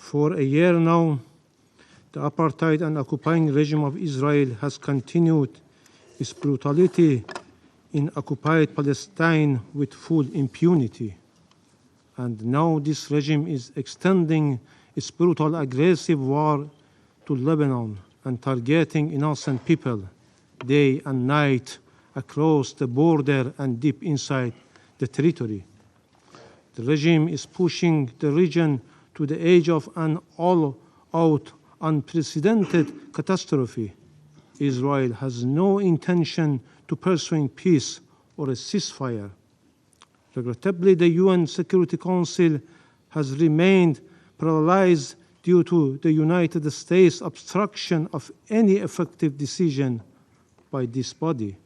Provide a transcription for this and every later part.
For a year now, the apartheid and occupying regime of Israel has continued its brutality in occupied Palestine with full impunity. And now this regime is extending its brutal, aggressive war to Lebanon and targeting innocent people day and night across the border and deep inside the territory. The regime is pushing the region to the edge of an all-out, unprecedented catastrophe. Israel has no intention to pursue peace or a ceasefire. Regrettably, the UN Security Council has remained paralyzed due to the United States' obstruction of any effective decision by this body.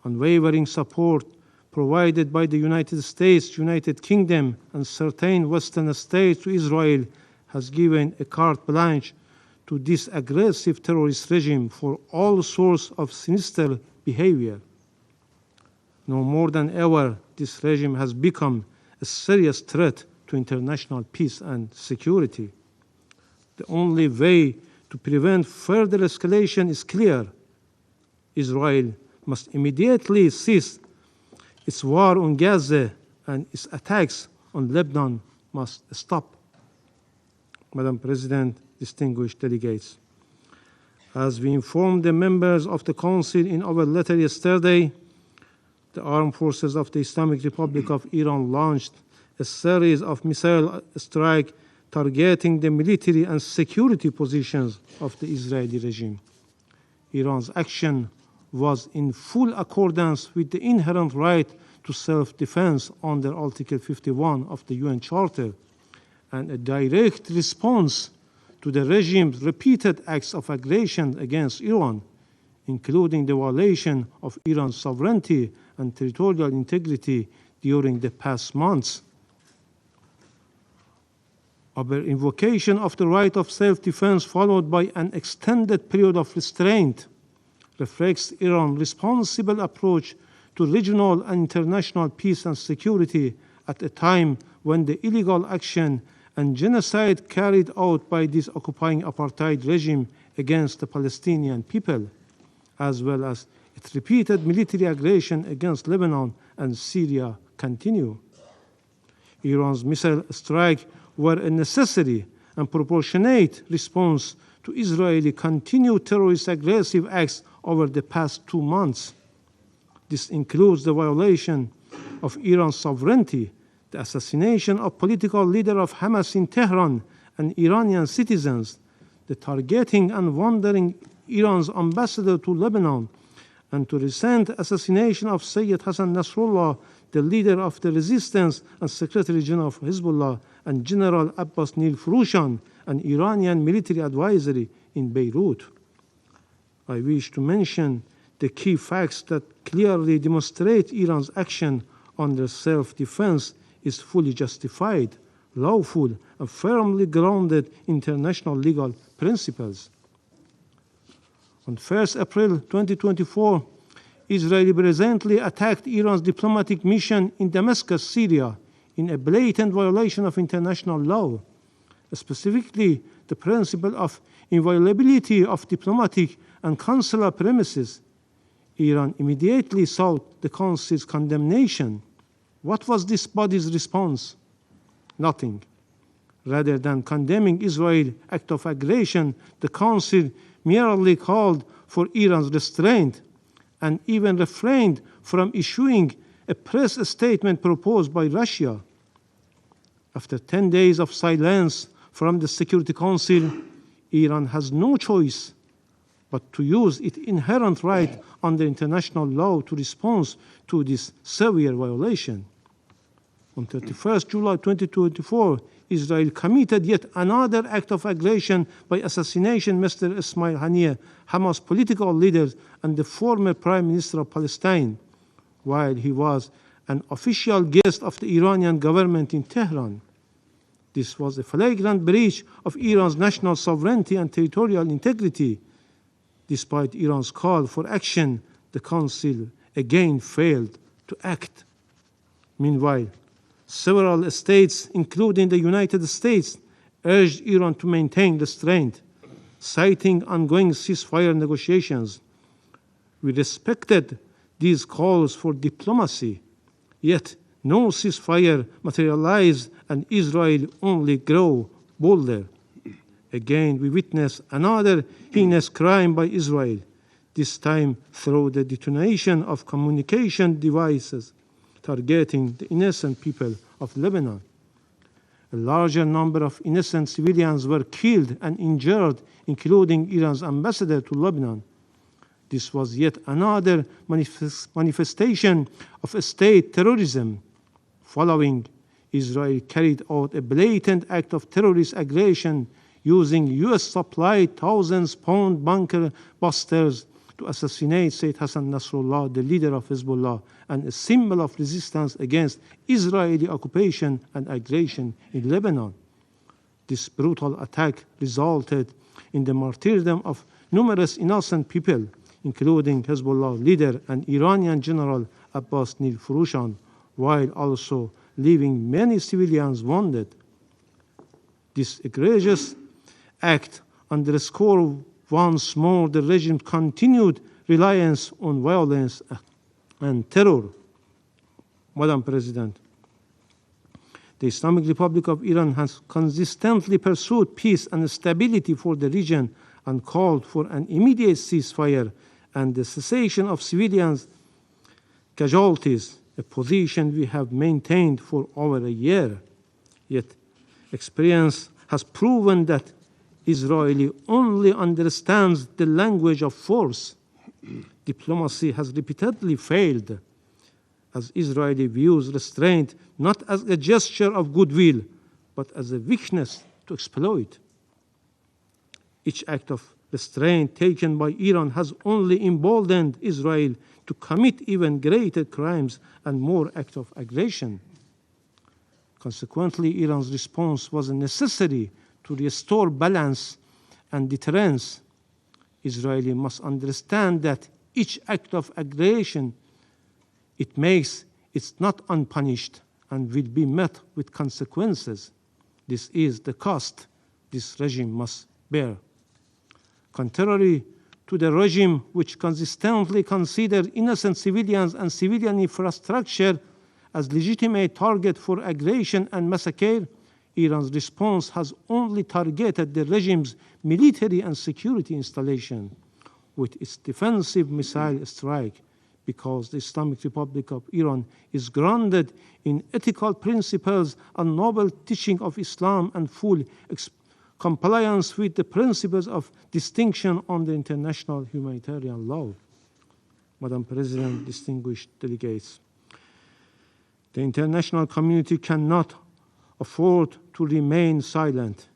Unwavering support provided by the United States, United Kingdom, and certain Western states to Israel has given a carte blanche to this aggressive terrorist regime for all sorts of sinister behavior. No more than ever, this regime has become a serious threat to international peace and security. The only way to prevent further escalation is clear. Israel must immediately cease its war on Gaza, and its attacks on Lebanon must stop. Madam President, distinguished delegates, as we informed the members of the Council in our letter yesterday, the armed forces of the Islamic Republic of Iran launched a series of missile strikes targeting the military and security positions of the Israeli regime. Iran's action was in full accordance with the inherent right to self-defense under Article 51 of the UN Charter, and a direct response to the regime's repeated acts of aggression against Iran, including the violation of Iran's sovereignty and territorial integrity during the past months. Our invocation of the right of self-defense, followed by an extended period of restraint, reflects Iran's responsible approach to regional and international peace and security at a time when the illegal action and genocide carried out by this occupying apartheid regime against the Palestinian people, as well as its repeated military aggression against Lebanon and Syria, continue. Iran's missile strikes were a necessary and proportionate response to Israeli continued terrorist aggressive acts over the past 2 months. This includes the violation of Iran's sovereignty, the assassination of political leader of Hamas in Tehran and Iranian citizens, the targeting and wandering Iran's ambassador to Lebanon, and to recent assassination of Saied Hassan Nasrallah, the leader of the resistance and Secretary General of Hezbollah, and General Abbas Nilfroushan, an Iranian military advisor in Beirut. I wish to mention the key facts that clearly demonstrate Iran's action under self-defense is fully justified, lawful, and firmly grounded in international legal principles. On 1st April 2024, Israel presently attacked Iran's diplomatic mission in Damascus, Syria, in a blatant violation of international law, specifically the principle of inviolability of diplomatic and consular premises. Iran immediately sought the Council's condemnation. What was this body's response? Nothing. Rather than condemning Israel's act of aggression, the Council merely called for Iran's restraint and even refrained from issuing a press statement proposed by Russia. After 10 days of silence from the Security Council, Iran has no choice but to use its inherent right under international law to respond to this severe violation. On 31st July 2024, Israel committed yet another act of aggression by assassination Mr. Ismail Haniyeh, Hamas political leader and the former Prime Minister of Palestine, while he was an official guest of the Iranian government in Tehran. This was a flagrant breach of Iran's national sovereignty and territorial integrity. Despite Iran's call for action, the Council again failed to act. Meanwhile, several states, including the United States, urged Iran to maintain restraint, citing ongoing ceasefire negotiations. We respected these calls for diplomacy, yet no ceasefire materialized and Israel only grew bolder. Again, we witnessed another heinous crime by Israel, this time through the detonation of communication devices targeting the innocent people of Lebanon. A larger number of innocent civilians were killed and injured, including Iran's ambassador to Lebanon. This was yet another manifestation of state terrorism. Following, Israel carried out a blatant act of terrorist aggression using US-supplied thousands-pound bunker busters to assassinate Sayyid Hassan Nasrallah, the leader of Hezbollah, and a symbol of resistance against Israeli occupation and aggression in Lebanon. This brutal attack resulted in the martyrdom of numerous innocent people, including Hezbollah leader and Iranian General Abbas Nilfurushan, while also leaving many civilians wounded. This egregious act underscored once more the regime's continued reliance on violence and terror. Madam President, the Islamic Republic of Iran has consistently pursued peace and stability for the region and called for an immediate ceasefire and the cessation of civilians' casualties, a position we have maintained for over a year. Yet, experience has proven that Israel only understands the language of force. Diplomacy has repeatedly failed, as Israel views restraint not as a gesture of goodwill, but as a weakness to exploit. Each act of restraint taken by Iran has only emboldened Israel to commit even greater crimes and more acts of aggression. Consequently, Iran's response was necessary to restore balance and deterrence. Israel must understand that each act of aggression it makes is not unpunished and will be met with consequences. This is the cost this regime must bear. Contrary to the regime which consistently considered innocent civilians and civilian infrastructure as legitimate target for aggression and massacre, Iran's response has only targeted the regime's military and security installation with its defensive missile strike, because the Islamic Republic of Iran is grounded in ethical principles and noble teaching of Islam and full compliance with the principles of distinction under international humanitarian law. Madam President, distinguished delegates, the international community cannot afford to remain silent.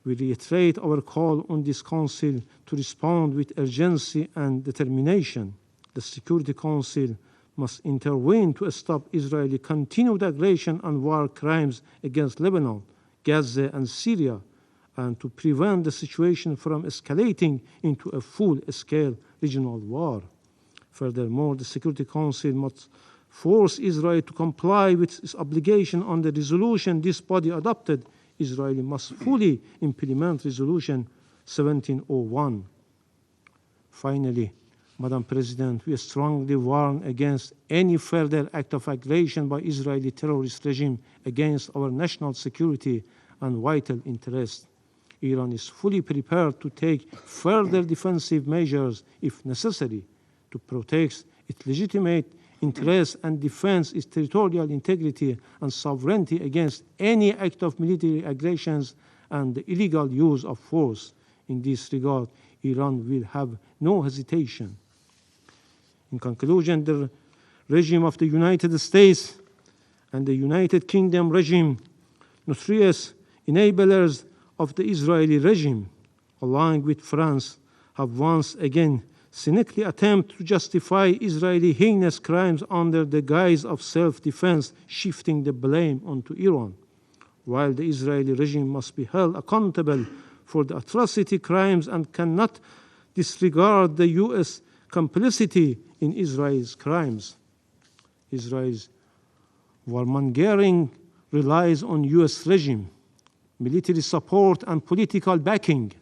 We reiterate our call on this Council to respond with urgency and determination. The Security Council must intervene to stop Israeli continued aggression and war crimes against Lebanon, Gaza, and Syria, and to prevent the situation from escalating into a full-scale regional war. Furthermore, the Security Council must force Israel to comply with its obligation on the resolution this body adopted. Israel must fully implement Resolution 1701. Finally, Madam President, we strongly warn against any further act of aggression by Israeli terrorist regime against our national security and vital interests. Iran is fully prepared to take further defensive measures if necessary to protect its legitimate interests and defend its territorial integrity and sovereignty against any act of military aggressions and the illegal use of force. In this regard, Iran will have no hesitation. In conclusion, the regime of the United States and the United Kingdom regime, notorious enablers of the Israeli regime, along with France, have once again cynically attempted to justify Israeli heinous crimes under the guise of self-defense, shifting the blame onto Iran. While the Israeli regime must be held accountable for the atrocity crimes and cannot disregard the U.S. complicity in Israel's crimes. Israel's warmongering relies on U.S. regime, military support and political backing.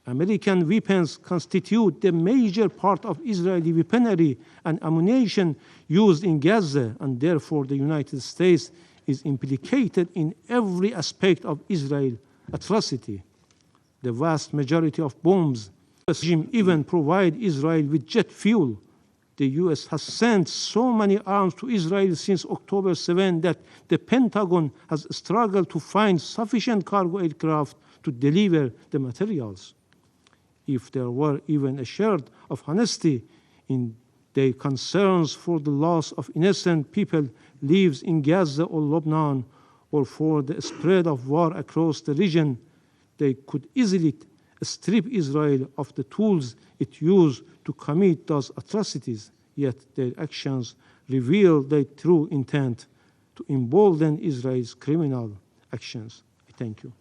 American weapons constitute the major part of Israeli weaponry and ammunition used in Gaza, and therefore the United States is implicated in every aspect of Israel's atrocity. The vast majority of bombs, the regime even provide Israel with jet fuel. The US has sent so many arms to Israel since October 7 that the Pentagon has struggled to find sufficient cargo aircraft to deliver the materials. If there were even a shred of honesty in their concerns for the loss of innocent people lives in Gaza or Lebanon, or for the spread of war across the region, they could easily strip Israel of the tools it used to commit those atrocities, yet their actions reveal their true intent to embolden Israel's criminal actions. Thank you.